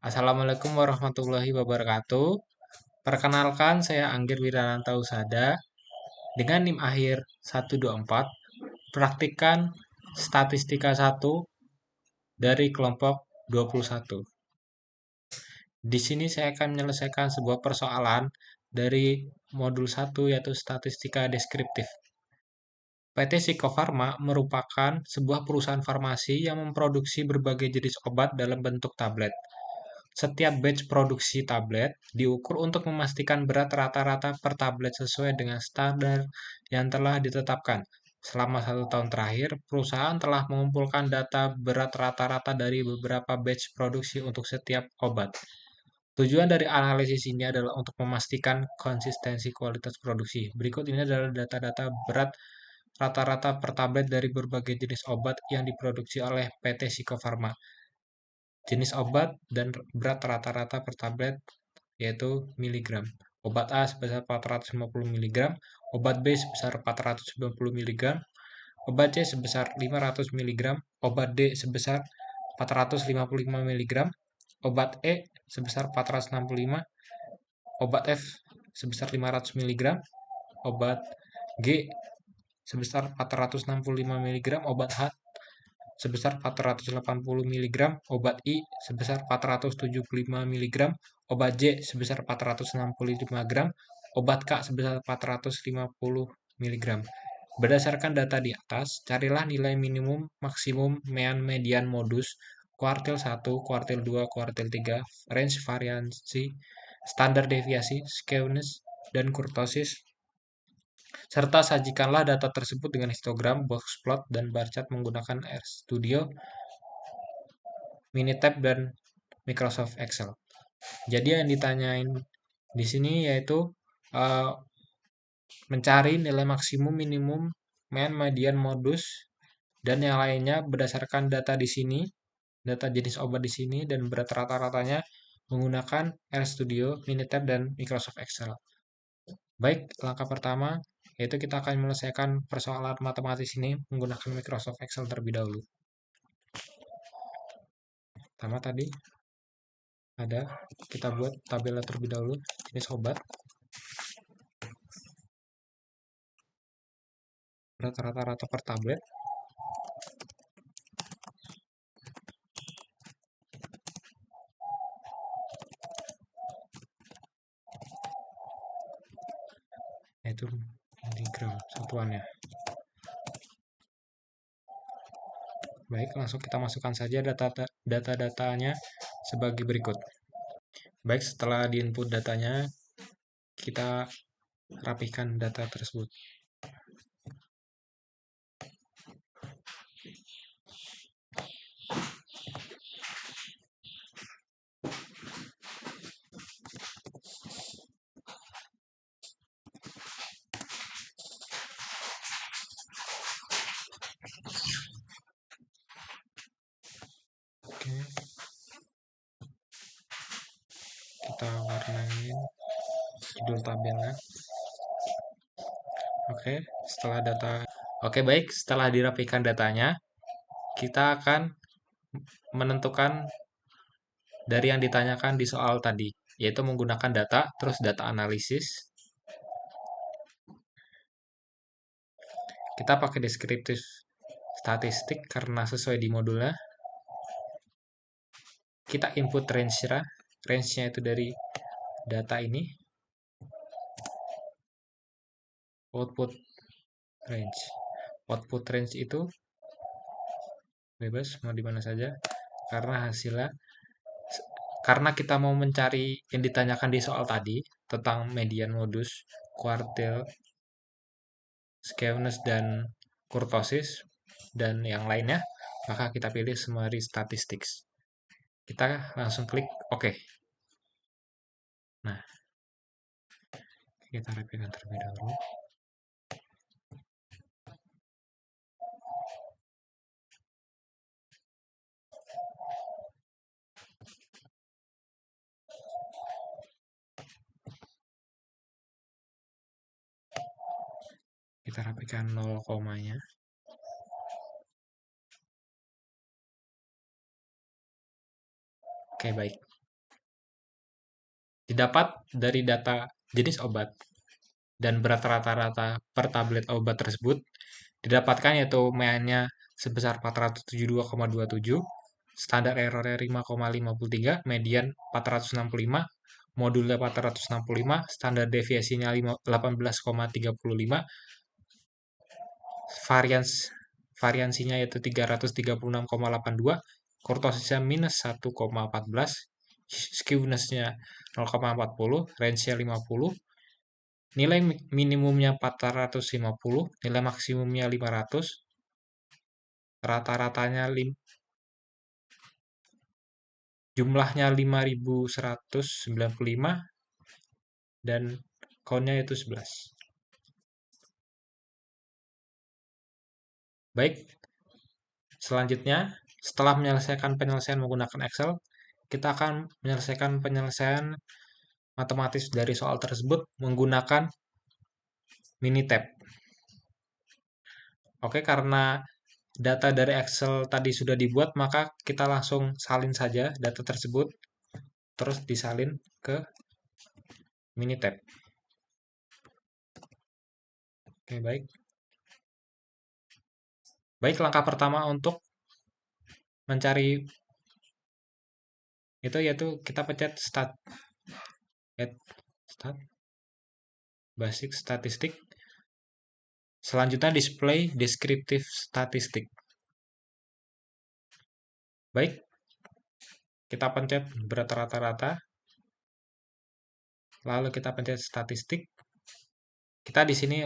Assalamualaikum warahmatullahi wabarakatuh. Perkenalkan, saya Anggir Wirananta Usada dengan NIM akhir 124, praktikan statistika 1 dari kelompok 21. Di sini saya akan menyelesaikan sebuah persoalan dari modul 1 yaitu statistika deskriptif. PT Siko Farma merupakan sebuah perusahaan farmasi yang memproduksi berbagai jenis obat dalam bentuk tablet. Setiap batch produksi tablet diukur untuk memastikan berat rata-rata per tablet sesuai dengan standar yang telah ditetapkan. Selama 1 tahun terakhir, perusahaan telah mengumpulkan data berat rata-rata dari beberapa batch produksi untuk setiap obat. Tujuan dari analisis ini adalah untuk memastikan konsistensi kualitas produksi. Berikut ini adalah data-data berat rata-rata per tablet dari berbagai jenis obat yang diproduksi oleh PT Siko Farma. Jenis obat dan berat rata-rata per tablet yaitu miligram. Obat A sebesar 450 mg, obat B sebesar 490 mg, obat C sebesar 500 mg, obat D sebesar 455 mg, obat E sebesar 465, obat F sebesar 500 mg, obat G sebesar 465 mg, obat H sebesar 480 mg, obat I sebesar 475 mg, obat J sebesar 465 gram, obat K sebesar 450 mg. Berdasarkan data di atas, carilah nilai minimum, maksimum, median, modus, kuartil 1, kuartil 2, kuartil 3, range variansi, standar deviasi, skewness, dan kurtosis, serta sajikanlah data tersebut dengan histogram, boxplot, dan bar chart menggunakan RStudio, Minitab, dan Microsoft Excel. Jadi yang ditanyain di sini yaitu uh, mencari nilai maksimum, minimum, median, modus, dan yang lainnya berdasarkan data di sini, data jenis obat di sini, dan berat rata-ratanya menggunakan RStudio, Minitab, dan Microsoft Excel. Baik, langkah pertama yaitu kita akan menyelesaikan persoalan matematis ini menggunakan Microsoft Excel terlebih dahulu. Pertama tadi ada kita buat tabel terlebih dahulu jenis obat, berat rata-rata per tablet, yaitu miligram satuannya. Baik, langsung kita masukkan saja data-datanya sebagai berikut. Baik, setelah diinput datanya, kita rapihkan data tersebut. Oke, kita warnain judul tabelnya. Oke, setelah data. Oke, baik, setelah dirapikan datanya, kita akan menentukan dari yang ditanyakan di soal tadi, yaitu menggunakan data, terus data analisis. Kita pakai deskriptif statistik karena sesuai di modulnya. Kita input range-nya, range-nya itu dari data ini. Output range. Output range itu bebas mau di mana saja karena hasilnya karena kita mau mencari yang ditanyakan di soal tadi tentang median, modus, kuartil, skewness, dan kurtosis dan yang lainnya, maka kita pilih summary statistics. Kita langsung klik OK. Nah, kita rapikan terlebih dahulu. Kita rapikan 0 komanya. Oke, baik. Didapat dari data jenis obat dan berat rata-rata per tablet obat tersebut didapatkan yaitu MA-nya sebesar 472,27, standar errornya 5,53, median 465, modulnya 465, standar deviasinya 18,35, variansinya yaitu 336,82, kurtosisnya minus 1,14, skewness-nya 0,40, range-nya 50, nilai minimumnya 450, nilai maksimumnya 500, rata-ratanya jumlahnya 5195 dan count-nya itu 11. Baik, selanjutnya setelah menyelesaikan penyelesaian menggunakan Excel, kita akan menyelesaikan penyelesaian matematis dari soal tersebut menggunakan Minitab. Oke, karena data dari Excel tadi sudah dibuat, maka kita langsung salin saja data tersebut, terus disalin ke Minitab. Oke, baik. Baik, langkah pertama untuk mencari itu yaitu kita pencet start basic statistik. Selanjutnya display descriptive statistik. Baik, kita pencet berat rata-rata, lalu kita pencet statistik. Kita di sini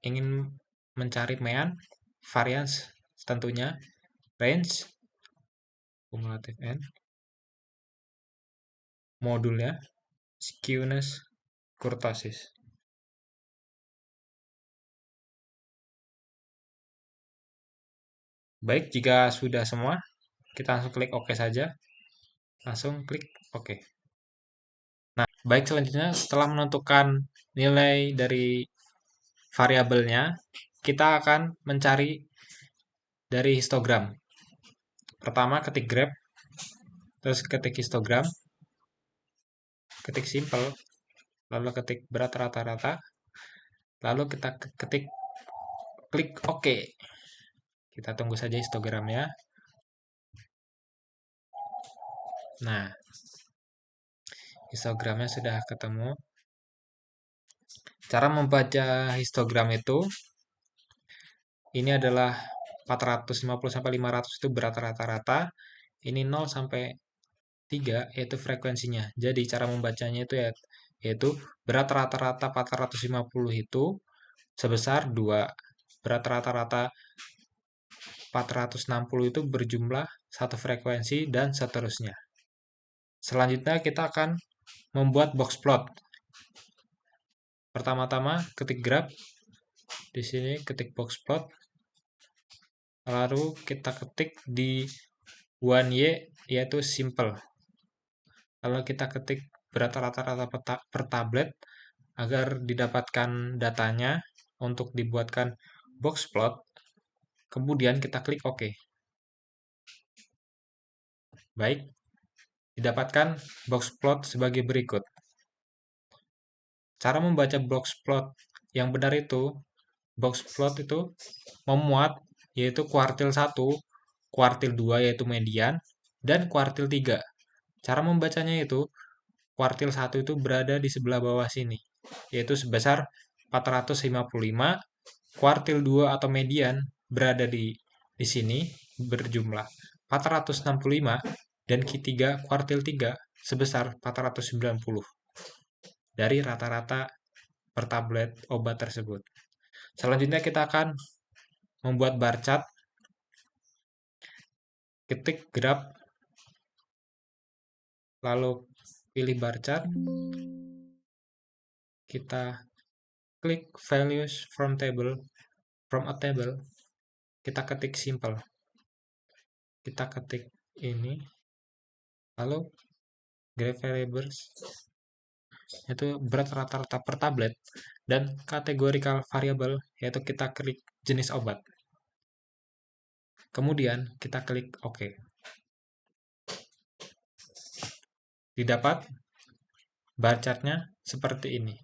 ingin mencari mean, variance tentunya, range, cumulative n, modulnya, skewness, kurtosis. Baik, jika sudah semua, kita langsung klik OK saja. Langsung klik OK. Nah, baik, selanjutnya setelah menentukan nilai dari variabelnya, kita akan mencari dari histogram. Pertama, ketik grep, terus ketik histogram, ketik simple, lalu ketik berat rata-rata, lalu kita ketik klik OK. Kita tunggu saja histogramnya. Nah, histogramnya sudah ketemu. Cara membaca histogram itu, ini adalah 450 sampai 500 itu berat rata-rata, ini 0 sampai 3 yaitu frekuensinya. Jadi cara membacanya itu yaitu berat rata-rata 450 itu sebesar 2. Berat rata-rata 460 itu berjumlah satu frekuensi dan seterusnya. Selanjutnya kita akan membuat box plot. Pertama-tama ketik graph. Di sini ketik box plot. Lalu kita ketik di 1Y yaitu simple. Lalu kita ketik berat rata-rata per tablet agar didapatkan datanya untuk dibuatkan box plot. Kemudian kita klik OK. Baik, didapatkan box plot sebagai berikut. Cara membaca box plot yang benar itu, box plot itu memuat yaitu kuartil 1, kuartil 2 yaitu median, dan kuartil 3. Cara membacanya itu, kuartil 1 itu berada di sebelah bawah sini, yaitu sebesar 455, kuartil 2 atau median berada di sini berjumlah 465, dan Q3 kuartil 3 sebesar 490 dari rata-rata per tablet obat tersebut. Selanjutnya kita akan membuat bar chart. Ketik graph, lalu pilih bar chart. Kita klik values from a table. Kita ketik simple. Kita ketik ini. Lalu graph variables yaitu berat rata-rata per tablet, dan categorical variable yaitu kita klik jenis obat. Kemudian kita klik OK. Didapat bar chartnya seperti ini.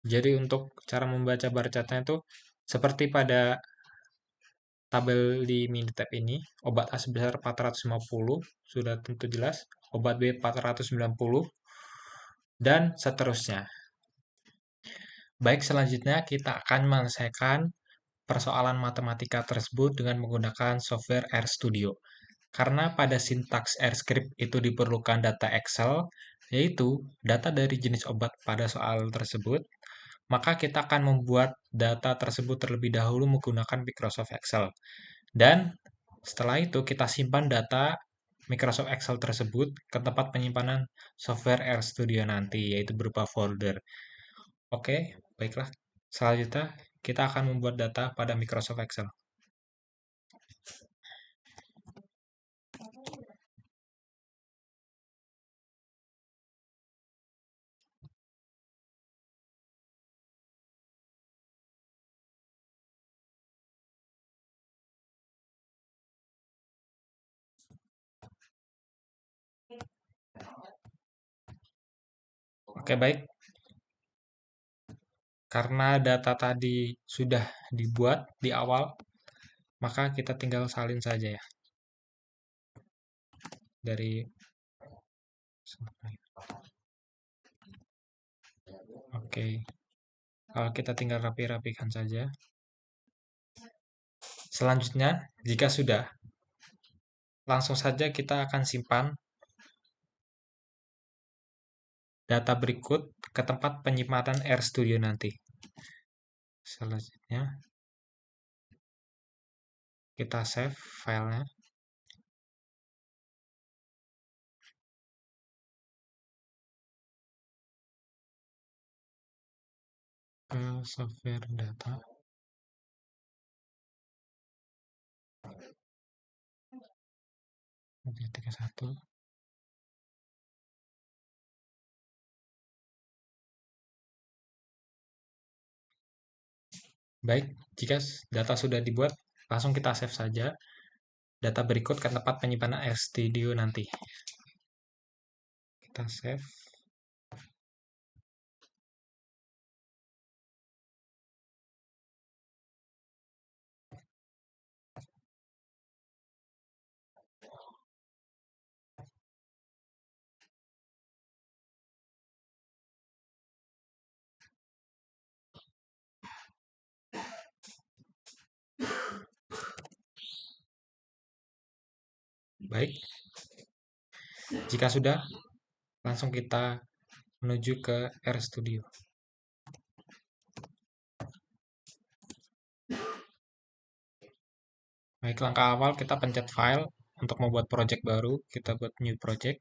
Jadi untuk cara membaca bar chartnya itu seperti pada tabel di Minitab ini, obat A sebesar 450, sudah tentu jelas, obat B 490, dan seterusnya. Baik, selanjutnya kita akan menyelesaikan persoalan matematika tersebut dengan menggunakan software RStudio. Karena pada sintaks RScript itu diperlukan data Excel, yaitu data dari jenis obat pada soal tersebut, maka kita akan membuat data tersebut terlebih dahulu menggunakan Microsoft Excel. Dan setelah itu kita simpan data Microsoft Excel tersebut ke tempat penyimpanan software RStudio nanti, yaitu berupa folder. Oke, baiklah. Selanjutnya, kita akan membuat data pada Microsoft Excel. Oke, baik. Karena data tadi sudah dibuat di awal, maka kita tinggal salin saja ya. Dari Oke. Kita tinggal rapi-rapikan saja. Selanjutnya, jika sudah, langsung saja kita akan simpan data berikut ke tempat penyimpanan RStudio nanti. Selanjutnya, kita save filenya. Ke software data. Oke, 31. Baik, jika data sudah dibuat, langsung kita save saja data berikut ke tempat penyimpanan RStudio nanti. Kita save. Baik. Jika sudah, langsung kita menuju ke RStudio. Baik, langkah awal kita pencet file untuk membuat project baru. Kita buat new project.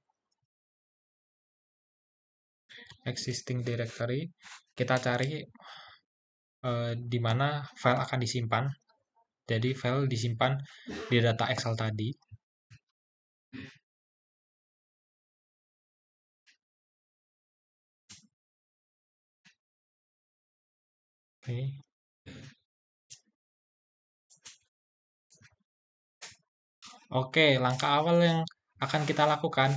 Existing directory. Kita cari di mana file akan disimpan. Jadi file disimpan di data Excel tadi. Oke. Oke, langkah awal yang akan kita lakukan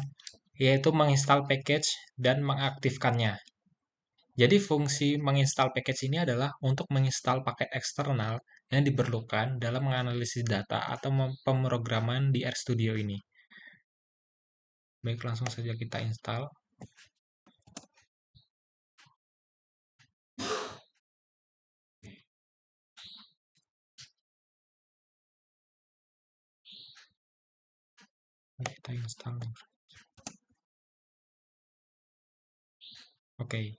yaitu menginstal package dan mengaktifkannya. Jadi fungsi menginstal package ini adalah untuk menginstal paket eksternal yang diperlukan dalam menganalisis data atau pemrograman di RStudio ini. Baik, langsung saja kita install. Kita install. Oke.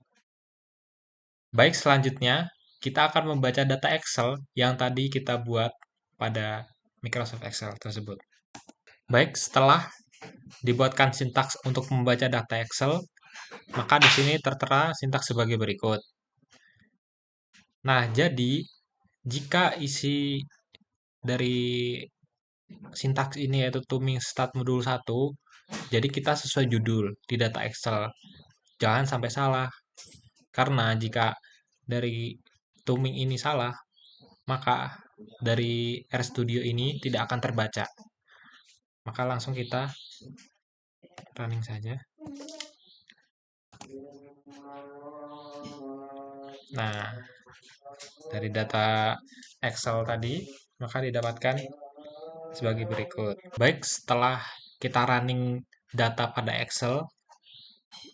Baik, selanjutnya kita akan membaca data Excel yang tadi kita buat pada Microsoft Excel tersebut. Baik, setelah dibuatkan sintaks untuk membaca data Excel, maka di sini tertera sintaks sebagai berikut. Nah, jadi jika isi dari sintaks ini yaitu Tuming Stat Modul 1, jadi kita sesuai judul di data Excel. Jangan sampai salah. Karena jika dari Tuming ini salah, maka dari RStudio ini tidak akan terbaca. Maka langsung kita running saja. Nah, dari data Excel tadi, maka didapatkan sebagai berikut. Baik, setelah kita running data pada Excel,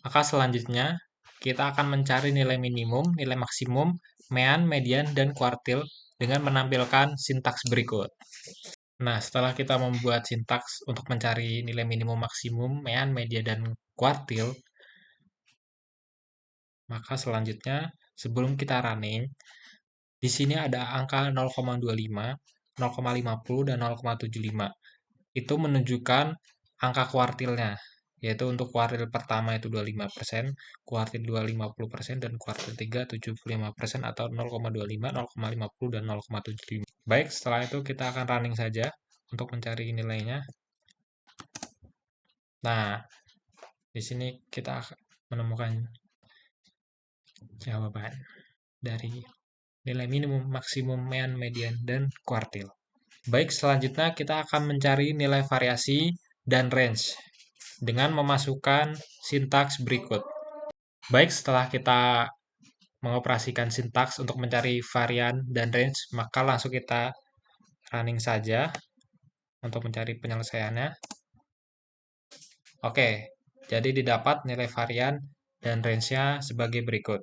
maka selanjutnya kita akan mencari nilai minimum, nilai maksimum, mean, median, dan kuartil dengan menampilkan sintaks berikut. Nah, setelah kita membuat sintaks untuk mencari nilai minimum, maksimum, mean, median, dan kuartil, maka selanjutnya sebelum kita running, di sini ada angka 0,25, 0,50, dan 0,75. Itu menunjukkan angka kuartilnya, yaitu untuk kuartil pertama itu 25%, kuartil 2 50%, dan kuartil 3 75% atau 0,25, 0,50, dan 0,75. Baik, setelah itu kita akan running saja untuk mencari nilainya. Nah, di sini kita menemukan jawaban dari nilai minimum, maksimum, mean, median, dan kuartil. Baik, selanjutnya kita akan mencari nilai variasi dan range dengan memasukkan sintaks berikut. Baik, setelah kita mengoperasikan sintaks untuk mencari varian dan range, maka langsung kita running saja untuk mencari penyelesaiannya. Oke, jadi didapat nilai varian dan range-nya sebagai berikut.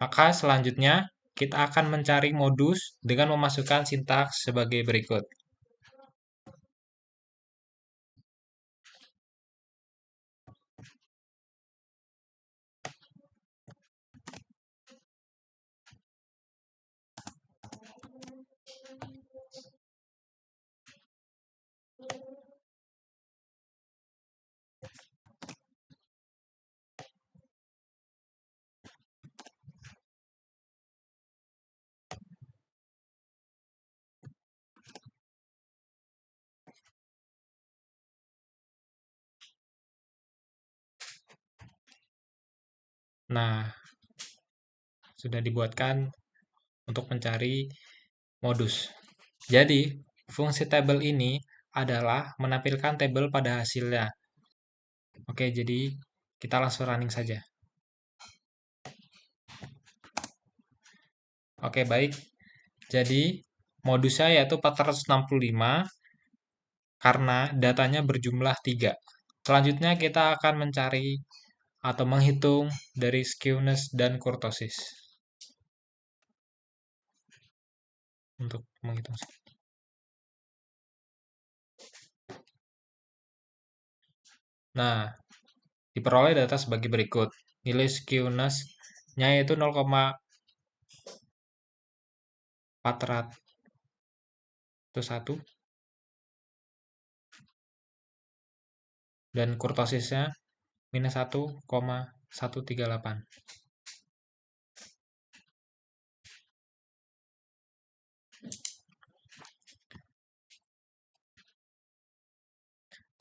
Maka selanjutnya kita akan mencari modus dengan memasukkan sintaks sebagai berikut. Nah, sudah dibuatkan untuk mencari modus. Jadi, fungsi tabel ini adalah menampilkan tabel pada hasilnya. Oke, jadi kita langsung running saja. Oke, baik. Jadi, modusnya yaitu 465 karena datanya berjumlah 3. Selanjutnya kita akan mencari atau menghitung dari skewness dan kurtosis. Untuk menghitung. Nah, diperoleh data sebagai berikut. Nilai skewness-nya yaitu 0,401 dan kurtosisnya minus 1,138.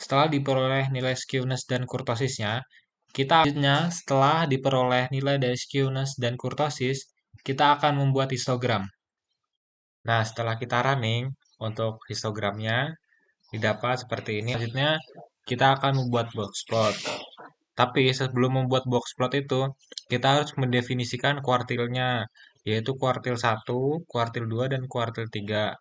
Setelah diperoleh nilai skewness dan kurtosisnya, kita selanjutnya setelah diperoleh nilai dari skewness dan kurtosis, kita akan membuat histogram. Nah, setelah kita running untuk histogramnya didapat seperti ini. Selanjutnya kita akan membuat box plot. Tapi sebelum membuat box plot itu, kita harus mendefinisikan kuartilnya, yaitu kuartil 1, kuartil 2, dan kuartil 3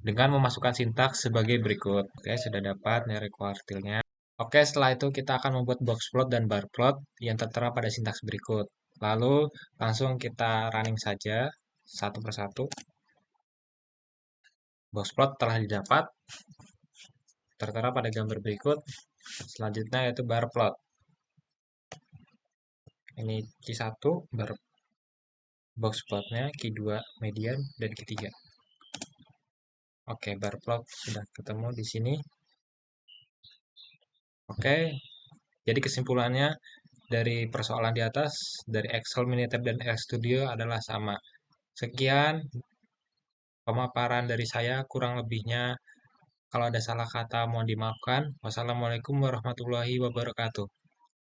dengan memasukkan sintaks sebagai berikut. Oke, sudah dapat nilai kuartilnya. Oke, setelah itu kita akan membuat box plot dan bar plot yang tertera pada sintaks berikut. Lalu langsung kita running saja satu persatu. Box plot telah didapat, tertera pada gambar berikut. Selanjutnya yaitu bar plot. Ini Q1 bar box plotnya, Q2 median, dan Q3. Oke, bar plot sudah ketemu di sini. Oke, jadi kesimpulannya dari persoalan di atas, dari Excel, Minitab, dan RStudio adalah sama. Sekian pemaparan dari saya, kurang lebihnya kalau ada salah kata mohon dimaafkan. Wassalamualaikum warahmatullahi wabarakatuh.